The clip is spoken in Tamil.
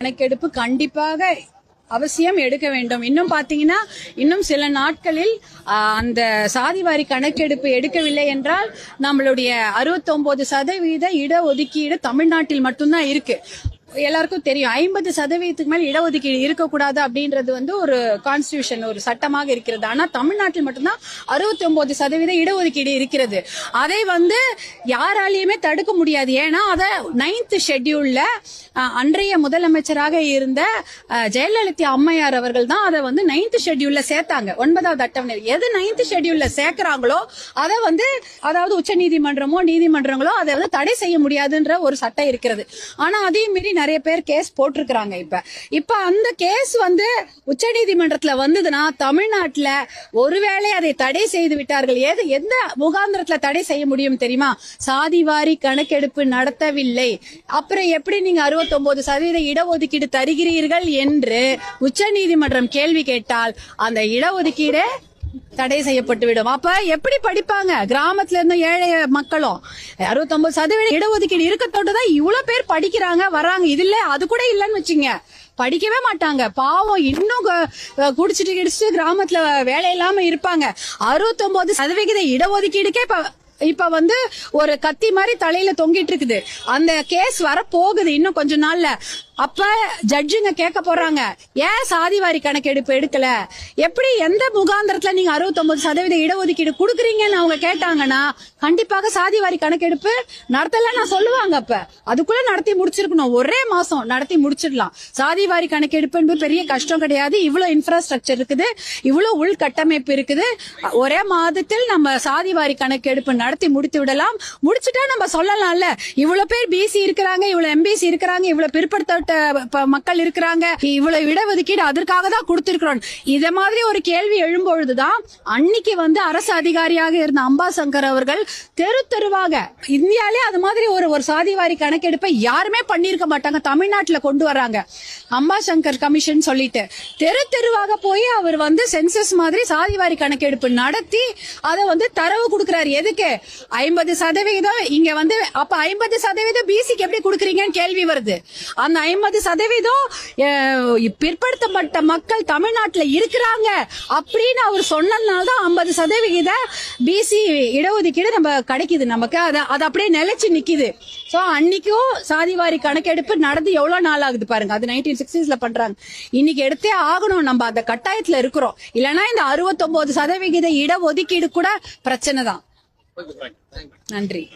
கணக்கெடுப்பு கண்டிப்பாக அவசியம் எடுக்க வேண்டும். இன்னும் பாத்தீங்கன்னா இன்னும் சில நாட்களில் அந்த சாதிவாரி கணக்கெடுப்பு எடுக்கவில்லை என்றால் நம்மளுடைய 69% இடஒதுக்கீடு தமிழ்நாட்டில் மட்டும்தான் இருக்கு. எல்லாருக்கும் தெரியும் 50% மேல் இடஒதுக்கீடு இருக்கக்கூடாது அப்படின்றது ஒரு கான்ஸ்டிடியூஷன், ஒரு சட்டமாக இருக்கிறது. ஆனா தமிழ்நாட்டில் மட்டும்தான் 69% இடஒதுக்கீடு இருக்கிறது. அதை யாராலையுமே தடுக்க முடியாது. ஏன்னா அதை 9th ஷெட்யூல்ல அன்றைய முதலமைச்சராக இருந்த ஜெயலலிதா அம்மையார் அவர்கள் தான் அதை 9th ஷெட்யூல்ல சேர்த்தாங்க. 9வது அட்டவணை எது 9th ஷெட்யூல்ல சேர்க்கிறாங்களோ அதை அதாவது உச்ச நீதிமன்றமோ நீதிமன்றங்களோ அதை தடை செய்ய முடியாதுன்ற ஒரு சட்டம் இருக்கிறது. ஆனா அதே மீறி நிறைய பேர் கேஸ் போட்டிருக்கிறாங்க. இப்ப அந்த கேஸ் உச்ச நீதிமன்றத்துல வந்ததுன்னா தமிழ்நாட்டுல ஒருவேளை அதை தடை செய்து விட்டார்கள். எந்த முகாந்திரத்துல தடை செய்ய முடியும் தெரியுமா? சாதிவாரி கணக்கெடுப்பு நடத்தவில்லை, அப்புறம் எப்படி நீங்க 69% இடஒதுக்கீடு தருகிறீர்கள் என்று உச்ச நீதிமன்றம் கேள்வி கேட்டால் அந்த இடஒதுக்கீடு தடை செய்யப்பட்டுவிடும். அப்ப எப்படி படிப்பாங்க கிராமத்துல இருந்து ஏழை மக்களும்? 69% இடஒதுக்கீடு இருக்கத்தோடுதான் இவ்வளவு பேர் படிக்கிறாங்க வர்றாங்க. இதுல அது கூட இல்லன்னு வச்சுங்க, படிக்கவே மாட்டாங்க. பாவம் இன்னும் குடிச்சிட்டு கிடிச்சிட்டு கிராமத்துல வேலை இல்லாம இருப்பாங்க. 69% இடஒதுக்கீடுக்கே இப்ப ஒரு கத்தி மாதிரி தலையில தொங்கிட்டு இருக்குது. அந்த கேஸ் வர போகுது இன்னும் கொஞ்ச நாள்ல. அப்ப ஜட்ஜுங்க கேட்க போறாங்க, ஏன் சாதிவாரி கணக்கெடுப்பு எடுக்கல, எப்படி எந்த முகாந்திரத்துல நீங்க 69% இடஒதுக்கீடு கொடுக்குறீங்கன்னு அவங்க கேட்டாங்கன்னா கண்டிப்பாக சாதிவாரி கணக்கெடுப்பு நடத்தலன்னு சொல்லுவாங்க. அப்ப அதுக்குள்ள நடத்தி முடிச்சிருக்கணும், ஒரே மாசம் நடத்தி முடிச்சிடலாம். சாதிவாரி கணக்கெடுப்பு என்பது பெரிய கஷ்டம் கிடையாது. இவ்வளவு இன்ஃப்ராஸ்ட்ரக்சர் இருக்குது, இவ்வளவு உள்கட்டமைப்பு இருக்குது. ஒரே மாதத்தில் நம்ம சாதிவாரி கணக்கெடுப்பு நடத்தி முடித்து விடலாம். முடிச்சுட்டா நம்ம சொல்லலாம்ல, இவ்வளவு பேர் பிசி இருக்கிறாங்க, இவ்வளவு எம்பிசி இருக்கிறாங்க, இவ்வளவு பிற்படுத்த மக்கள் இருக்கிறாங்க, இவ்வளவு இடஒதுக்கீடு அதற்காக தான் கொடுத்திருக்கிறோம். இத மாதிரி ஒரு கேள்வி எழும்பொழுதுதான் அன்னைக்கு அரசு அதிகாரியாக இருந்த அம்பாசங்கர் அவர்கள் தெரு தெருவாக இந்தியாலே அது மாதிரி ஒரு சாதிவாரி கணக்கெடுப்பை யாருமே பண்ணிருக்க மாட்டாங்க, தமிழ்நாட்டுல கொண்டு வராங்க. அம்பாசங்கர் கமிஷன் சொல்லிட்டு தெரு தெருவாக போய் அவர் சென்சஸ் மாதிரி சாதிவாரி கணக்கெடுப்பு நடத்தி அதை தரவு கொடுக்கிறாரு. எதுக்கு? 50% இங்க அப்ப 50% பிசிக்கு எப்படி கொடுக்குறீங்கன்னு கேள்வி வருது. அந்த 50% பிற்படுத்தப்பட்ட மக்கள் தமிழ்நாட்டுல இருக்கிறாங்க அப்படின்னு அவர் சொன்னதுனால்தான் 50% பிசி இடஒதுக்கீடு நம்ம கிடைக்குது. நமக்கு அது அப்படியே நிலைச்சு நிக்குது. சோ அன்னைக்கும் சாதிவாரி கணக்கெடுப்பு நடந்து எவ்வளவு நாள் ஆகுது பாருங்க. அது 1960s பண்றாங்க. இன்னைக்கு எடுத்தே ஆகணும், நம்ம அந்த கட்டாயத்துல இருக்கிறோம். இல்லைன்னா இந்த 69% இடஒதுக்கீடு கூட பிரச்சனை தான். நன்றி.